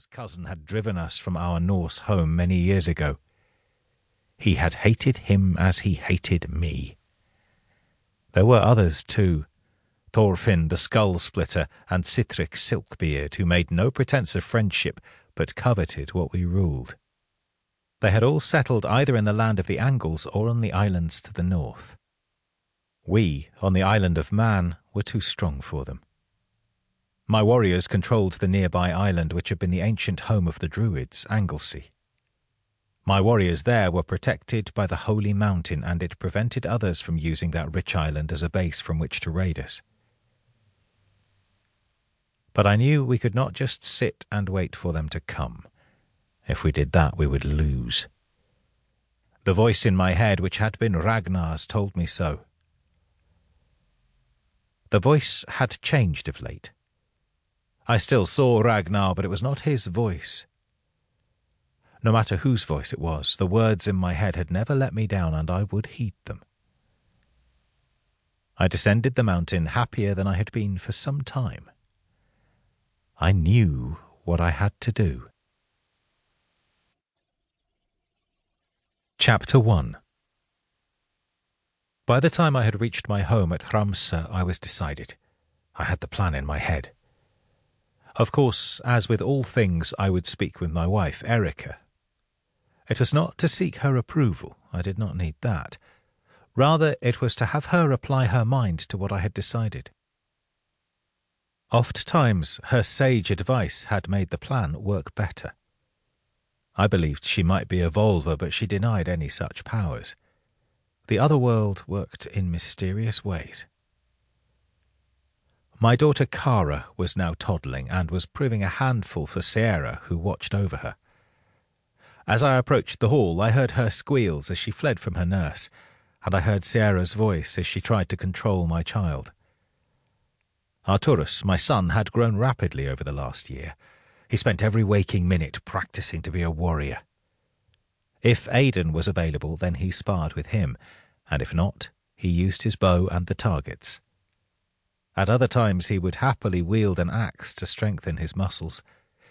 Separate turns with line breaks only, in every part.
Ragnar's cousin had driven us from our Norse home many years ago. He had hated him as he hated me. There were others too, Thorfinn the Skull-Splitter and Sihtric Silkbeard, who made no pretence of friendship but coveted what we ruled. They had all settled either in the land of the Angles or on the islands to the north. We, on the island of Man, were too strong for them. My warriors controlled the nearby island which had been the ancient home of the Druids, Anglesey. My warriors there were protected by the Holy Mountain, and it prevented others from using that rich island as a base from which to raid us. But I knew we could not just sit and wait for them to come. If we did that, we would lose. The voice in my head, which had been Ragnar's, told me so. The voice had changed of late. I still saw Ragnar, but it was not his voice. No matter whose voice it was, the words in my head had never let me down, and I would heed them. I descended the mountain happier than I had been for some time. I knew what I had to do. Chapter 1. By the time I had reached my home at Hramsa, I was decided. I had the plan in my head. Of course, as with all things, I would speak with my wife, Erica. It was not to seek her approval. I did not need that. Rather, it was to have her apply her mind to what I had decided. Oft-times, her sage advice had made the plan work better. I believed she might be a Volva, but she denied any such powers. The other world worked in mysterious ways. My daughter Kara was now toddling and was proving a handful for Sierra, who watched over her. As I approached the hall, I heard her squeals as she fled from her nurse, and I heard Sierra's voice as she tried to control my child. Arturus, my son, had grown rapidly over the last year. He spent every waking minute practicing to be a warrior. If Aidan was available, then he sparred with him, and if not, he used his bow and the targets. At other times he would happily wield an axe to strengthen his muscles.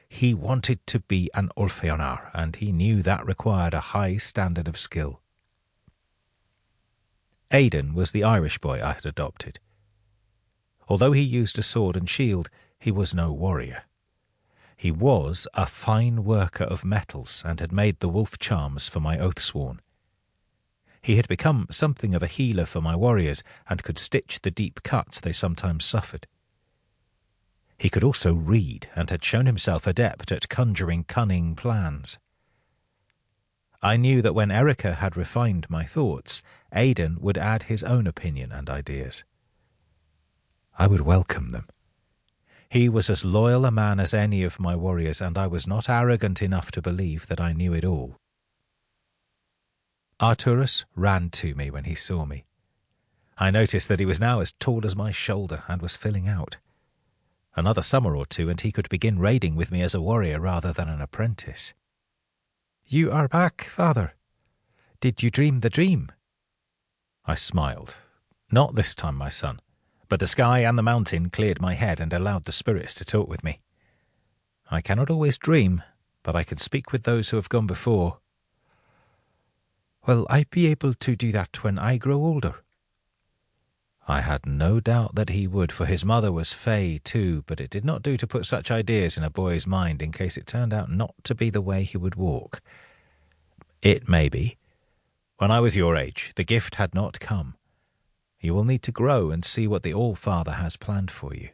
He wanted to be an Ulfheonar, and he knew that required a high standard of skill. Aidan was the Irish boy I had adopted. Although he used a sword and shield, he was no warrior. He was a fine worker of metals and had made the wolf charms for my oathsworn. He had become something of a healer for my warriors and could stitch the deep cuts they sometimes suffered. He could also read and had shown himself adept at conjuring cunning plans. I knew that when Erica had refined my thoughts, Aidan would add his own opinion and ideas. I would welcome them. He was as loyal a man as any of my warriors, and I was not arrogant enough to believe that I knew it all. Arturus ran to me when he saw me. I noticed that he was now as tall as my shoulder and was filling out. Another summer or two, and he could begin raiding with me as a warrior rather than an apprentice. "You are back, father. Did you dream the dream?" I smiled. "Not this time, my son, but the sky and the mountain cleared my head and allowed the spirits to talk with me. I cannot always dream, but I can speak with those who have gone before." "Will I be able to do that when I grow older?" I had no doubt that he would, for his mother was fey too, but it did not do to put such ideas in a boy's mind in case it turned out not to be the way he would walk. "It may be. When I was your age, the gift had not come. You will need to grow and see what the All-Father has planned for you."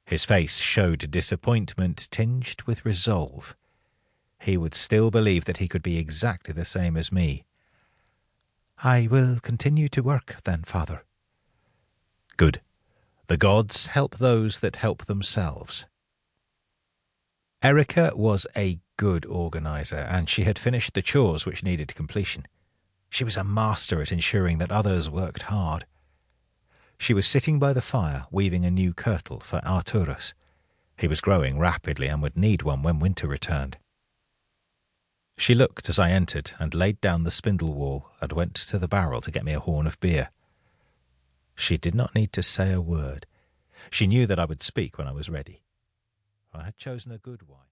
His face showed disappointment tinged with resolve. He would still believe that he could be exactly the same as me. "I will continue to work then, father." "Good. The gods help those that help themselves." Erica was a good organizer, and she had finished the chores which needed completion. She was a master at ensuring that others worked hard. She was sitting by the fire, weaving a new kirtle for Arturus. He was growing rapidly and would need one when winter returned. She looked as I entered and laid down the spindle whorl and went to the barrel to get me a horn of beer. She did not need to say a word. She knew that I would speak when I was ready. I had chosen a good wife.